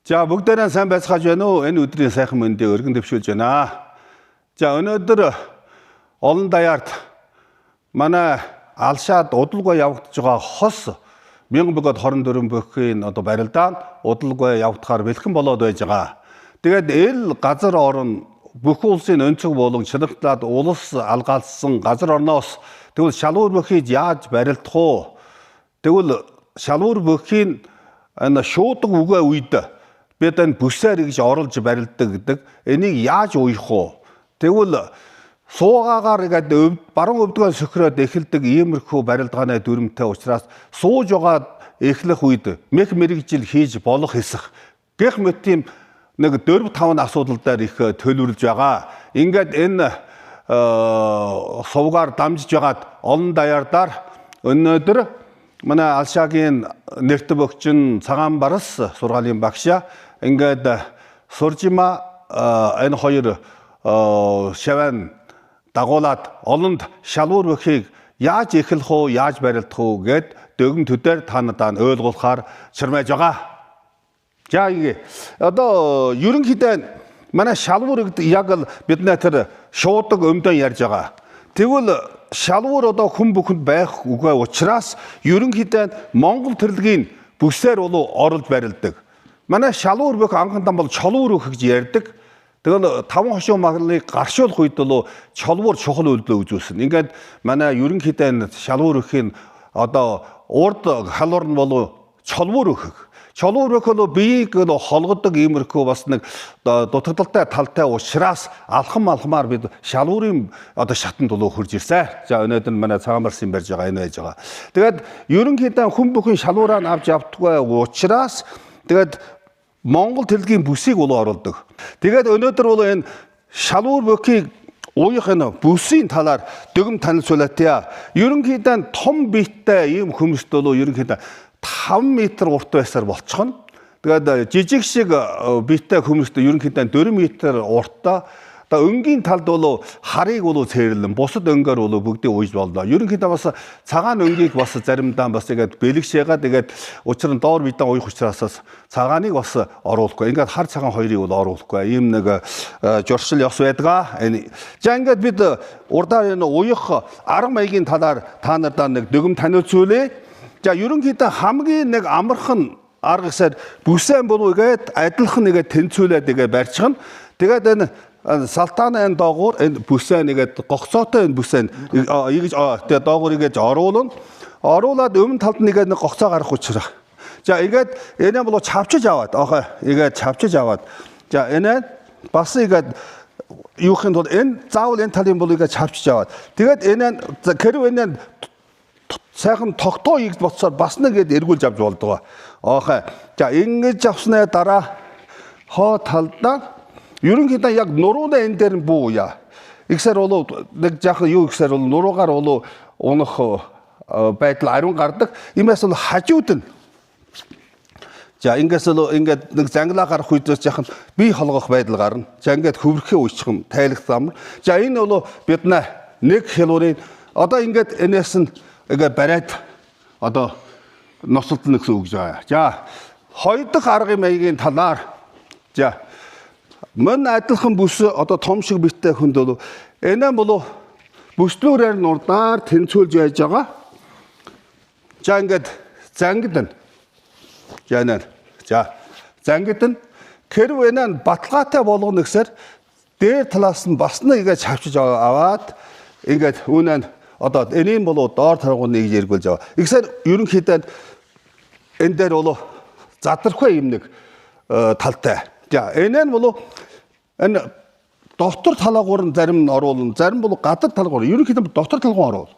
За бүгдээрээ сайн байцгааж байна уу? Энэ өдрийн сайхан мэндийг өргөн дэвшүүлж байна. За өнөөдөр олон даяарт манай алшаад удалгүй явагдаж байгаа хос 1024 бүхийн барилдаанд удалгүй явагдахаар бэлхэн болоод байж байгаа. Тэгээд эл газар орон бүх улсын өнцөг болон чанартлаад улс алгаалсан газар орноос тэгвэл шалуур бүхийг яаж барилдах уу? Тэгвэл шалуур бүхийн шуудаг үгээ үед бид энэ бүсээр гэж оруулж барилдаг гэдэг. Энийг яаж уйх вэ? Тэгвэл суугаагаар ингээд баруун өвдгөө сөхрөөд эхэлдэг иймэрхүү барилдааны дүрмтэй учраас сууж байгаа эхлэх үед мэх мэрэгжил хийж болох хэсэх гэх мэт тийм нэг 4-5 асуудал дээр их төлөвлөж байгаа. Ингээд энэ сувгаар дамжиж байгаад олон даяардаар өнөөдөр манай алшаагийн нэрт бөгчин цагаан барас сургаалын багшаа ингээд суржима энэ хоёр шаван дагуулад олонд шалуур бүхийг яаж эхлэх уу, яаж барилдах уу гэд дөглөн төдөр та надад ойлгуулахаар чирмэж байгаа. За одоо ерөнхийдөө манай шалуур яг л бидний тэр шуудаг өмдөө ярьж байгаа. Тэгвэл шалуур одоо хүн бүхэнд байх үгүй учраас ерөнхийдөө Монгол төрөлгийн бүсээр оруулж барилдаг. Манай шалуур бүх анхандаа бол чолуур бүх гэж ярьдаг. Тэгвэл таван хошуу маглыг гаршуулах үед чолуур чухал үйлдэл үзүүлсэн. Ингээд манай ерөнхийдөө шалуур бүхийн одоо урд халуур нь бол чолуур бүх. Чолуур бүх бол биеийг холгодог иймэрхүү бас нэг дутагдaltaй талтай учраас алхамаар бид шалуурын шатанд хурж ирсэн. За өнөөдөр манай цагаан барсын барьж байгаа энэ байж байгаа. Тэгээд ерөнхийдөө хүн бүхэн шалуураа авч явдаггүй учраас тэгээд Монгол төрөлгийн бүсийг оруулдаг. Тэгээд өнөөдөр энэ шалуур бүхийг уйх энэ бүсийн талаар дөглөн танилцуулъя. Ерөнхийдөө том биеттэй ийм хүмүүст ерөнхийдөө 5 метр урт байсаар болчихно. Тэгээд жижиг шиг биеттэй хүмүүст ерөнхийдөө 4 метр урттай. Өнгийн талд харыг цээрлэн бусад өнгөөр бүгдийг уйж болно. Ерөнхийдөө бас цагаан өнгийг бас заримдаа бас тэгээд бэлгшээгаа тэгээд учир нь доор бидэн уйх учраас цагааныг бас оруулахгүй. Ингээд хар цагаан хоёрыг оруулахгүй. Ийм нэг журшил ёс байдаг. За ингээд бид урдаар энэ уйх арга маягийн талаар та нартай нэг дөглөн таниулцуулъя. За ерөнхийдөө хамгийн нэг амархан арга гэсээр бүсэн болов гээд адилхан нэгэ тэнцүүлээд нэгэ барьчихна. Тэгээд энэ салтааны энэ доогуур энэ бүсэн нэгээд гогцоотой энэ бүсэн ийгэж тэгээд доогуур ийгэж оруулна. Оруулаад өмнө талд нэгээд гогцоо гарах учраас. За ингээд энэ бол чавчиж аваад ийгээд чавчиж аваад. За энэ бас ийгээд юухийн тулд энэ заавал энэ талын бол ийгээд чавчиж аваад. Тэгээд энэ хэрв энэ сайхан тогтоо ийгд боцоор бас нэгээд эргүүлж авч болдог. За ингэж авсны дараа хоо талдаа ерөнхийдөө яг нурууны энэ дээр нь буу яа. Ихсээр нэг жаахан юу ихсээр нуруугаар унах байдал ариун гардаг. Иймээс хажууд нь. За ингээс ингээд нэг занглаа гарах үедээс жаахан бие холгох байдал гарна. За ингээд хөврөхөө уйчхан тайлах зам. За энэ бид нэг хялуурын ингээд энэс нь ингээд бариад ноцолтно гэсэн үг жаа. За хоёр дахь аргын маягийн талаар за мөн адилхан бүс том шиг биттэй хүнд энэ бол бүслүүрээр нь урдаар тэнцүүлж байж байгаа. За ингээд зангид нь. За зангид нь хэрв энэ баталгаатай болгоно гэсээр дээр талаас нь бас нэгээ чавчиж аваад ингээд үнэн энийн бол доор таргууны гэж эргүүлж аваа. Ихсээр ерөнхийдөө энэ дээр задрахгүй юм нэг талтай. За энэ бол энэ дотор талгуур нь зарим нь оруулна, зарим бол гадар талгуур. Ерөнхийдөө дотор талгуур оруул.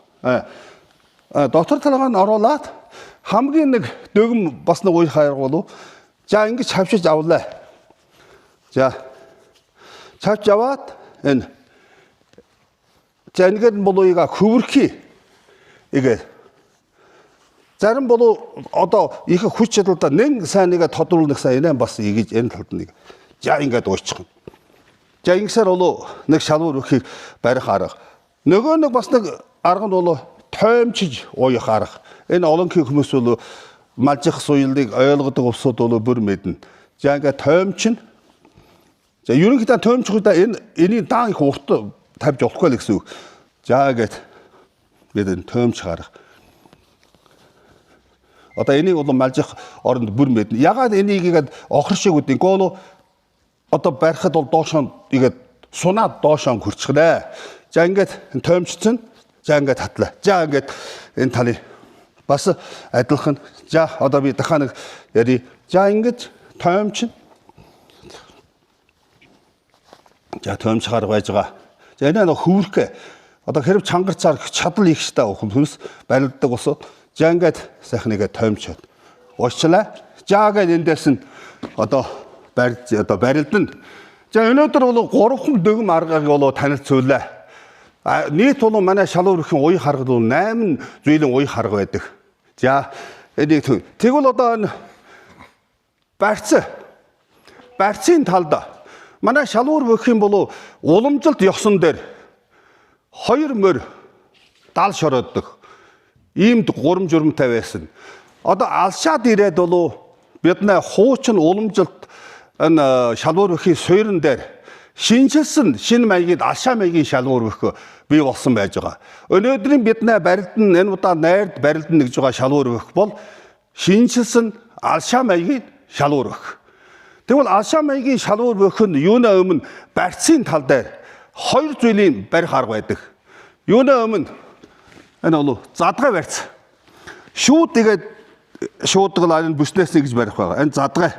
Дотор талгуур нь оруулаад хамгийн нэг дөглөн бас нэг уй хайргуул. За ингэж чавчиж авлаа. За чавч аваад энэ за ингээд бол хөвөрхий игээ зарим бол их хүч чадалтай нэг сайн нэгэ тодруулах сайн энэ бас ийгэж энэ талд нэг за ингээд уйчихна. За ингэсээр нэг шалуур бүхийг барих арга. Нөгөө нэг бас нэг арга нь тоймчиж уйх арга. Энэ олон хүмүүс малжих суйлыг ойлгодог улсууд бүр мэднэ. За ингээд тоймчин. За ерөнхийдөө тоймчгуудаа энийг даан их урт тавьж болохгүй л гэсэн үг. За ингээд тоймч гарах. Одоо энийг бол малжих оронд бүр мэднэ. Ягаад энийг игээд охор шиг үдин гооло одоо барихад бол доошоо игээд сунаад доошоо хөрчихнэ. За ингээд тоймчсон. За ингээд татлаа. За ингээд энэ таны бас адилхан. За одоо би дахиад нэг яри. За ингээд тоймчин. За тоймч гарах байж байгаа. За энэ нэг хөвөрхөө. Одоо хэрэг чангарцаар чадал их штэ хүмүүс барилддаг усууд. За ингээд сайхан нэгэ тоймчод. Уучлаа. За ингээд эндээс нь одоо барилдана. За өнөөдөр бол 3 дөг аргыг бол танилцууллаа. Нийт бол манай шалуур өрхийн уян харгад бол 8 зүйлийн уян харга байдаг. За энийг тэгвэл одоо барьцын талд манай шалуур өрхийн бол уламжилт ёсон дээр 2 морь дал шорооддог. Иймд гурам журмтай байсан. Одоо алшаад ирээд бол бидний хуучин уламжилт энэ шалуур өрхийн суурин дээр шинжилсэн шинэ маягийн алшаа маягийн шалуур өрх бий болсон байж байгаа. Өнөөдрийн бидний барилдан энэ удаа найрд барилдан нэгж байгаа шалуур өрх бол шинжилсэн алшаа маягийн шалуур өрх. Тэгвэл алшаа маягийн шалуур өрх нь юунаа өмнө барьцын тал дээр 2 зүйлийн барих арга байдаг. Юунаа өмнө энэ бол задгай барьц. Шүүд тэгээд шуудгал энэ бүснээс гэж барих байгаа. Энэ задгай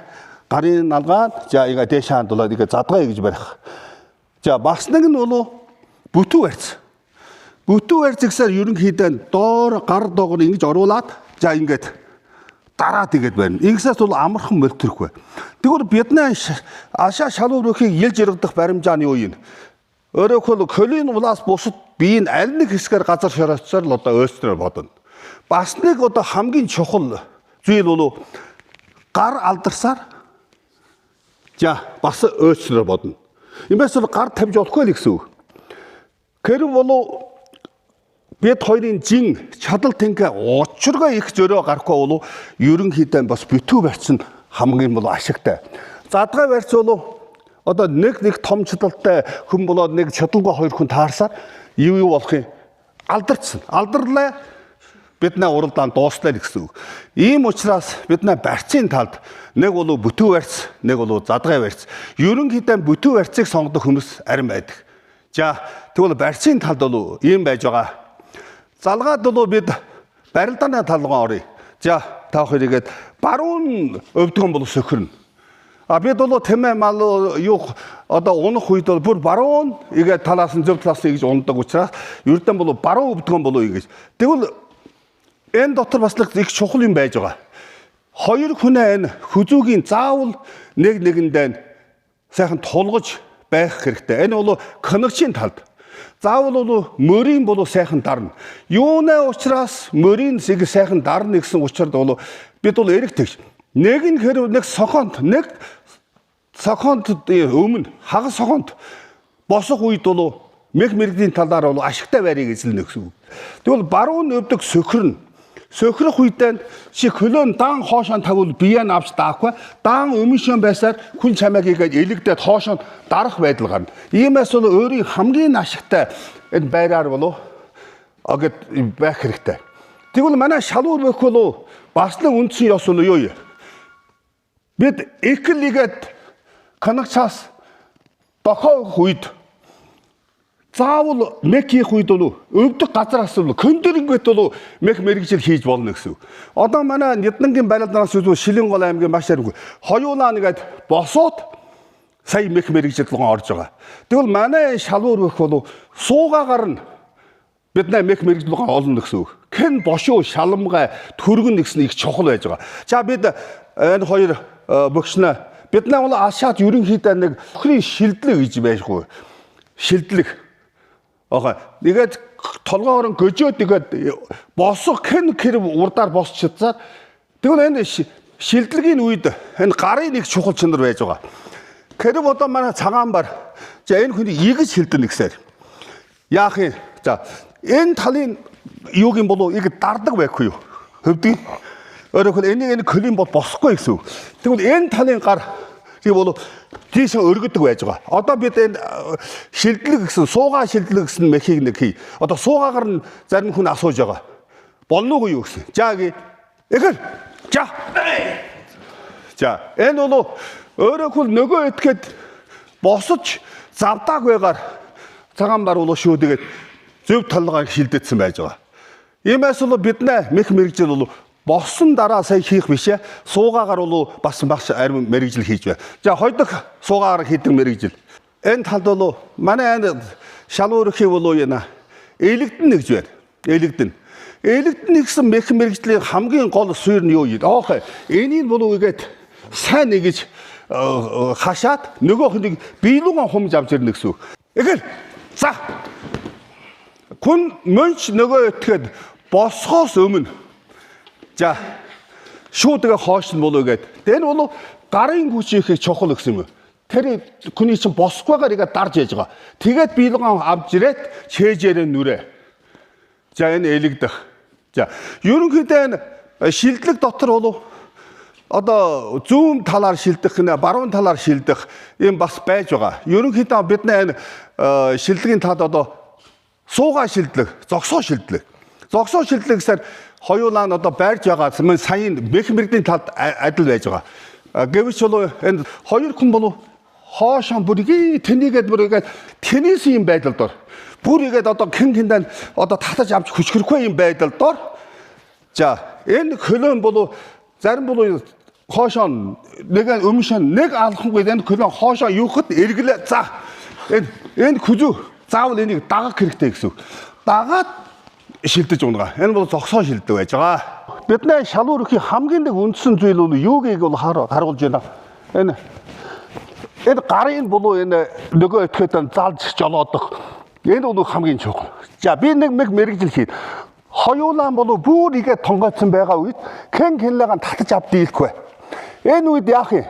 гарын алгаад за ига дээш хандуулаад ига задгай гэж барих. За бас нэг нь бол бүтүү барьц. Бүтүү барьц гэсээр ерөнхийдөө доор гар доогор ингэж оруулаад за ингээд дараад игээд байна. Ингэсээс бол амархан мөлтөрхгүй. Тэгвэл бидний ашаа шалуур өрхийг ялж яргадах баримжаа нь юу юм? Өөрөөр хэлбэл колын улаас бусад биеийн аль нэг хэсгээр газар шороцсоор л одоо өөстрөө бодно. Бас нэг одоо хамгийн чухал зүйл бол гар алдарсаар за бас өөстрөө бодно. Иймээс бол гар тавьж болохгүй л гэсэн үг. Хэрэг бол бид хоёрын жин чадал тэнхээ учиргаа их зөрөө гарахгүй бол ерөнхийдөө бас битүү барьц нь хамгийн бол ашигтай. Задгай барьц бол одоо нэг том чадалтай хүн болоод нэг чадалгүй 2 хүн таарсаар юу болох юм? Алдарцсан. Алдарлаа бидний уралдаан дууслаа гэсэн үг. Ийм учраас бидний барьцын талд нэг бол бүтүү барьц, нэг бол задгай барьц. Ерөнхийдөө бүтүү барьцыг сонгодог хүмүүс арин байдаг. За тэгвэл барьцын талд бол ийм байж байгаа. Залгаад бол бид барилдааны талгаа оръё. За та хоёрыгээд баруун өвдгөн бол сөхөрнө. Бид бол тэмээ мал юу одоо унах үед бол бүр баруун игээ талаас нь зөв талаас нь гэж ундаг учраас ердөө бол баруун өвдгөн болоо гэж. Тэгвэл энэ дотор бас их чухал юм байж байгаа. 2 хүнээ энэ хүзүүгийн заавал нэгэндээ сайхан тулгаж байх хэрэгтэй. Энэ бол коннекшн талд. Заавал бол мөрийн бол сайхан дарна. Юунаа учраас мөрийн сайхан дарна гэсэн учраас бол бид бол эргэтгч. Нэг нь хэрэг нэг сохонд өмнө хагас сохонд босох үед бол мэрэгдийн талаар бол ашигтай байрыг эзэлнэ гэсэн үг. Тэгвэл баруун өвдөг сөхөрнө. Сөхрөх үедээ чи хөлөөн даан хоошоо тавил биеэ авч даахгүй даан өмнөшөө байсаар хүн чамайг игээд элэгдээд хоошоо дарах байдал гарна. Иймээс бол өөрийн хамгийн ашигтай энэ байраар болов агад байх хэрэгтэй. Тэгвэл манай шалуур бөх бол бас нэг үндсэн ёс нь юу юм? Бид эклигээд канагчаас дохоох үед заавал мек хийх үед бол өвдөх газараас бол кондерингэт бол мек мэрэгжил хийж болно гэсэн. Одоо манай Няднангийн барилдаанаас үзвэл Шилэнгол аймгийн маш харингүй хоёулаа нэгэд босоод сая мек мэрэгжил рүү орж байгаа. Тэгвэл манай шалуур бөх бол суугаагаар нь бидний мек мэрэгжил рүү олно гэсэн үг. Хэн бошуу шаламгай төргөн нэгсэн их чухал байж байгаа. За бид энэ хоёр бөгшнө бидний бол ашаад ерөнхийдөө нэг өхрийн шилдлэг гэж байхгүй. Шилдлэг нэгэд толгоорон гөжөөд нэгэд босох хэн урдаар босч чадсаар тэгвэл энэ шилдлэгийн үед энэ гарын нэг чухал чанар байж байгаа. Хэрэг одоо манай цагаан бар за энэ хүний игэж шилдэнэ гэсээр яах юм? За энэ талын юуг юм болов иг дардаг байхгүй юу? Хөвдөг. Өөрөөр хэлбэл энэ колин бол босхгүй гэсэн үг. Тэгвэл энэ талын гар Тэгээ болов тийш өргөдөг байж байгаа. Одоо бид энэ шилдлэг гэсэн суугаа шилдлэг гэсэн мехийг нэг хий. Одоо суугаагаар нь зарим хүн асууж байгаа. Болно уу юу гэсэн. Эхэл. За энэ бол өөрөө хөл нөгөө этгээд босож завдааг байгаар цагаан бар болоо шүү тэгээд зөв толгойг шилдэтсэн байж байгаа. Иймээс бол биднээ мэх мэрэгжил бол болсон дараа сая хийх бишээ суугаагаар бол бас арим мэрэгжил хийж байна. За хоёр дахь суугаагаар хийдэг мэрэгжил. Энэ талд бол манай энэ шалуурхи бол яна элэгдэн нэгж байна. Элэгдэн нэгсэн мэх мэрэгжлийн хамгийн гол суурь нь юу юм? Энийг бол үгээд сайн нэгж хашаад нөгөөх нэг биелүүгэн хумж авч ирнэ гэсэн үг. Эхэл. За. Хүн мөнч нөгөө этгээд босхоос өмнө за шүүдэгэ хоош нь болоо гээд. Энэ бол гарын хүч ихийг чухал гэсэн юм. Тэр хүний чинь босхгүйгээр игээ дарж яж байгаа. Тэгээд биелгэн авч ирээд чэжээрээ нүрээ. За энэ элэгдэх. За ерөнхийдөө энэ шилдлэг дотор бол одоо зүүн талаар шилдэх нэ баруун талаар шилдэх юм бас байж байгаа. Ерөнхийдөө бидний энэ шилдлийн талд одоо суугаа шилдлэг, зогсоо шилдлэг. Зогсоо шилдлэг гэсээр хоёулаа нь одоо байрж байгаа саяын мэх мэрэгдийн талд адил байж байгаа. Гэвч бол энэ хоёр хүн бол хоошоо бүрийг тэнийгээд бүрийгээд теннис юм байдал дор. Бүрийгээд одоо хин одоо татаж авч хүчрэхгүй юм байдал дор. За энэ хөлөн бол зарим бол хоошоо нэг өмнөшөө нэг алхангүй энэ хөлөн хоошоо юухад эргэлээ. За энэ хүзүү заавал энийг дагах хэрэгтэй гэсэн. Дагаад шилдэж унгаа. Энэ бол зогсоо шилдэг байж байгаа. Бидний шалуурхи хамгийн нэг үндсэн зүйл бол юугийг бол харуулж байна. Энэ гарын болоо энэ нөгөө этгээд залж жолоодох. Энэ бол хамгийн чухал. За би нэг мэрэгжил хийн. Хоёулаа болоо бүр игээ тонгоцсон байгаа үед хинлэгаан татаж авд дийлэхгүй. Энэ үед яах юм?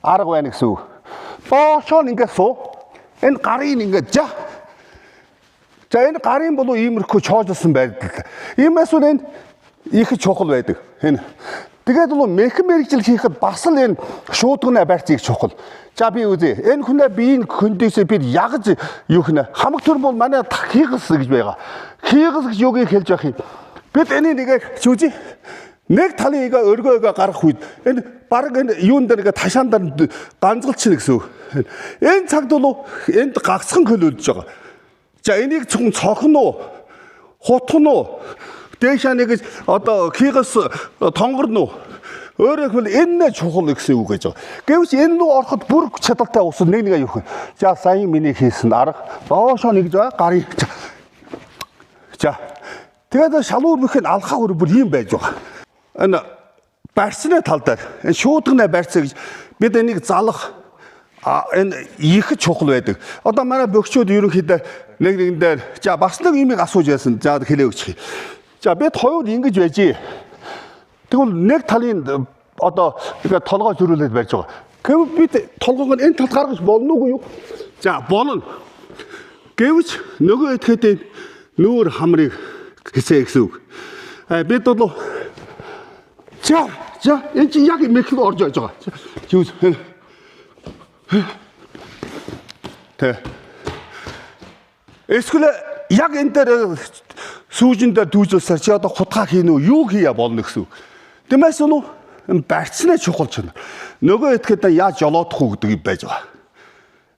Арга байна гэсэн үг. Боошоо ингээд суу. Энэ гарын ингээд за энэ гарын болоо иймэрхүү чоожсон байдаг. Иймээс үл энэ их чухал байдаг. Энэ тэгээд бол мэх мэрэгжил хийхэд бас л энэ шуудганы барьцыг чухал. За би үзье. Энэ хүнээ биеийн хөндөөсөө бид ягж юу хнэ хамаг төр бол манай хийгс гэж байгаа. Хийгс гэж юугийг хэлж явах юм. Бид энийг нэгэ үзье. Нэг талын өргөөгөө гаргах үед энэ баг энэ юунд дээр ташаан дээр ганцгалчихна гэсэн үг. Энэ цагт бол энд гагцхан хөлөөлж байгаа. За энийг цохно уу? Хутгно уу? Дээшаа нэг одоо хийгс тонгорно уу? Өөрөөр хэлбэл энэ чухал гэсэн үг гэж байгаа. Гэвч энэ рүү ороход бүр чадaltaй ус нэг юу хэ. За саяын миний хийсэн арга доошоо нэгж байгаа гарын. За тэгээд шалуур бүхэн алхаа бүр ийм байж байгаа. Энэ барьцны тал дээр энэ шуудганы барьцаа гэж бид энийг залах энэ их чухал байдаг. Одоо манай бөхчүүд ерөнхийдөө нэг дээр за бас нэг юмыг асууж яасан. За хэлээ өгчих. За бид хоёр ингэж байж. Тэгвэл нэг талын одоо ингээд толгой зөрүүлээд барьж байгаа. Гэвч бид толгойг энэ талд гаргаж болно уу юу? За болно. Гэвч нөгөө этгээд нүүр хамрыг хэсэ гэсэн үг. Бид бол за энэ чи яг мэх рүү орж байгаа. Юу Тэ. Эсвэл яг энэ дээр сүүжин дээр дүүжүүлсээр чи одоо хутгаа хийн үү? Юу хийя болно гэсэн. Тиймээс нь барьцны чухал ч нөгөө этгээд яаж жолоодох уу гэдэг юм байж байгаа.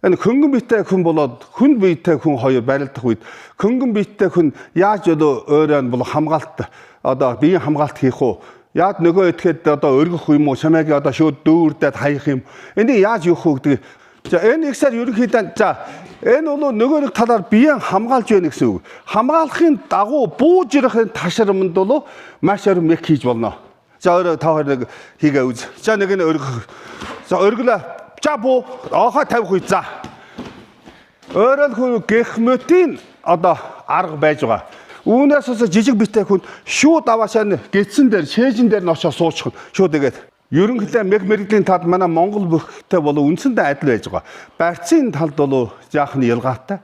Энэ хөнгөн биетэй хүн болоод хүн биетэй хүн хоёр барилдах үед хөнгөн биетэй хүн яаж өөрөө нь бол хамгаалт одоо биеийн хамгаалт хийх үү? Яаж нөгөө этгээд одоо өргөх юм уу? Чамайг одоо шууд дүүрдээд хаях юм. Энийг яаж юух уу гэдэг. За энэ ихсаар ерөнхийдөө за энэ бол нөгөө нэг талаар биеийг хамгаалж байна гэсэн үг. Хамгаалахын дагуу бууж ирэх ташрамд бол маш орой мэх хийж болно. За өөрөө та хоёр нэг хийгээ үз. За нэг нь өргөх. За өргөлөө. За буу. Оохоо тавих үе. За. Өөрөө хүн гехмөтийн одоо арга байж байгаа. Үүнээс ус жижиг битэй хүн шууд аваашаа гэрцэн дээр, шээжин дээр нь очиж суучих. Шууд тэгээд ерөнхийдөө мэг мэрэгдлийн талд манай Монгол бүхтэй болоо үндсэндээ адил байж байгаа. Барьцын талд болоо жаахан ялгаатай.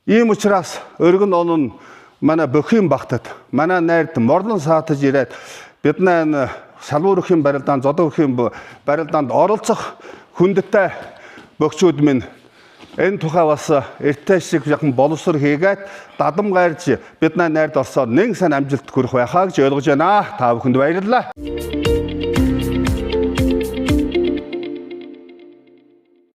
Ийм учраас өргөн он манай бүхийн багтад манай найрд морлон саатаж ирээд бидний шалуур өрхийн барилдаанд, зодон өрхийн барилдаанд оролцох хүндтэй бөхчүүд минь энэ тухай бас эртээ шиг яхан боловсрол хийгээд дадам гайрж бидний найрд орсоор нэг сайн амжилт хүрэх байхаа гэж ойлгож байна. Та бүхэнд баярлалаа.